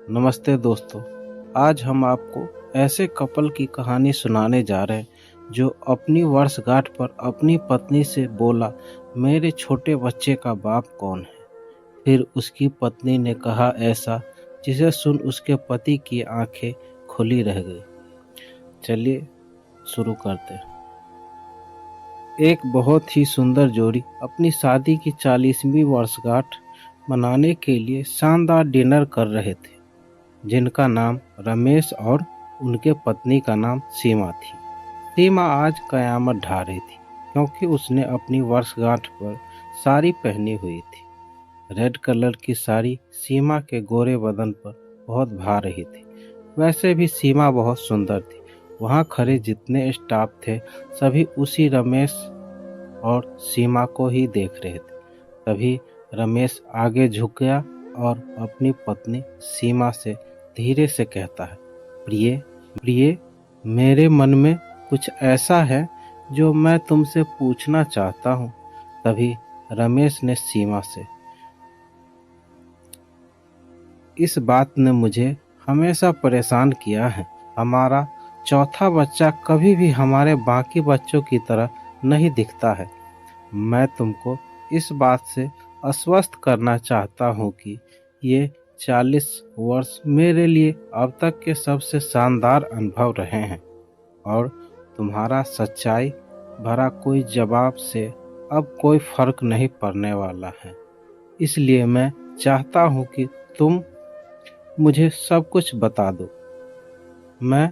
नमस्ते दोस्तों। आज हम आपको ऐसे कपल की कहानी सुनाने जा रहे हैं जो अपनी वर्षगांठ पर अपनी पत्नी से बोला, मेरे छोटे बच्चे का बाप कौन है। फिर उसकी पत्नी ने कहा ऐसा जिसे सुन उसके पति की आंखें खुली रह गई। चलिए शुरू करते हैं। एक बहुत ही सुंदर जोड़ी अपनी शादी की 40वीं वर्षगांठ मनाने के लिए शानदार डिनर कर रहे थे, जिनका नाम रमेश और उनके पत्नी का नाम सीमा थी। सीमा आज कयामत ढा रही थी क्योंकि उसने अपनी वर्षगांठ पर साड़ी पहनी हुई थी। रेड कलर की साड़ी सीमा के गोरे बदन पर बहुत भा रही थी। वैसे भी सीमा बहुत सुंदर थी। वहां खड़े जितने स्टाफ थे सभी उसी रमेश और सीमा को ही देख रहे थे। तभी रमेश आगे झुक गया और अपनी पत्नी सीमा से धीरे से कहता है, प्रिय प्रिय, मेरे मन में कुछ ऐसा है जो मैं तुमसे पूछना चाहता हूँ। तभी रमेश ने सीमा से, इस बात ने मुझे हमेशा परेशान किया है। हमारा चौथा बच्चा कभी भी हमारे बाकी बच्चों की तरह नहीं दिखता है। मैं तुमको इस बात से आश्वस्त करना चाहता हूँ कि ये 40 वर्ष मेरे लिए अब तक के सबसे शानदार अनुभव रहे हैं और तुम्हारा सच्चाई भरा कोई जवाब से अब कोई फर्क नहीं पड़ने वाला है। इसलिए मैं चाहता हूँ कि तुम मुझे सब कुछ बता दो। मैं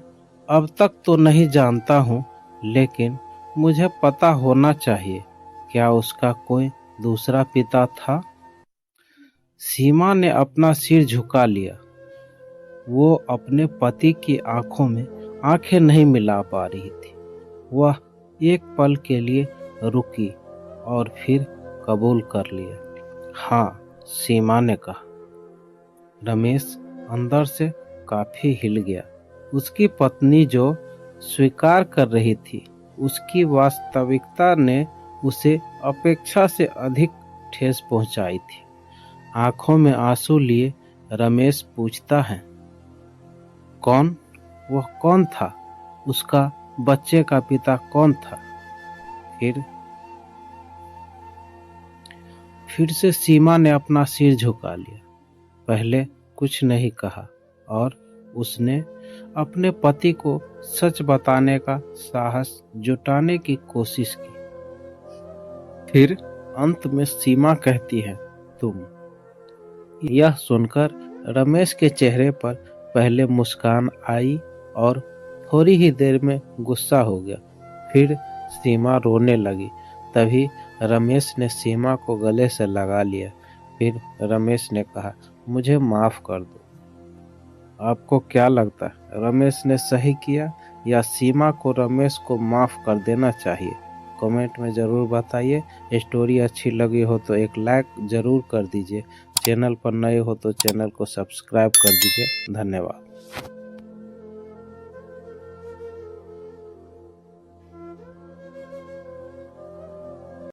अब तक तो नहीं जानता हूँ, लेकिन मुझे पता होना चाहिए, क्या उसका कोई दूसरा पिता था? सीमा ने अपना सिर झुका लिया। वो अपने पति की आंखों में आंखें नहीं मिला पा रही थी। वह एक पल के लिए रुकी और फिर कबूल कर लिया। हाँ, सीमा ने कहा। रमेश अंदर से काफी हिल गया। उसकी पत्नी जो स्वीकार कर रही थी, उसकी वास्तविकता ने उसे अपेक्षा से अधिक ठेस पहुंचाई थी। आंखों में आंसू लिए रमेश पूछता है, कौन? वह कौन था? उसका बच्चे का पिता कौन था? फिर से सीमा ने अपना सिर झुका लिया। पहले कुछ नहीं कहा और उसने अपने पति को सच बताने का साहस जुटाने की कोशिश की। फिर अंत में सीमा कहती है, तुम। यह सुनकर रमेश के चेहरे पर पहले मुस्कान आई और थोड़ी ही देर में गुस्सा हो गया। फिर सीमा रोने लगी। तभी रमेश ने सीमा को गले से लगा लिया। फिर रमेश ने कहा, मुझे माफ कर दो। आपको क्या लगता है, रमेश ने सही किया या सीमा को रमेश को माफ कर देना चाहिए? कमेंट में ज़रूर बताइए। स्टोरी अच्छी लगी हो तो एक लाइक ज़रूर कर दीजिए। चैनल पर नए हो तो चैनल को सब्सक्राइब कर दीजिए। धन्यवाद।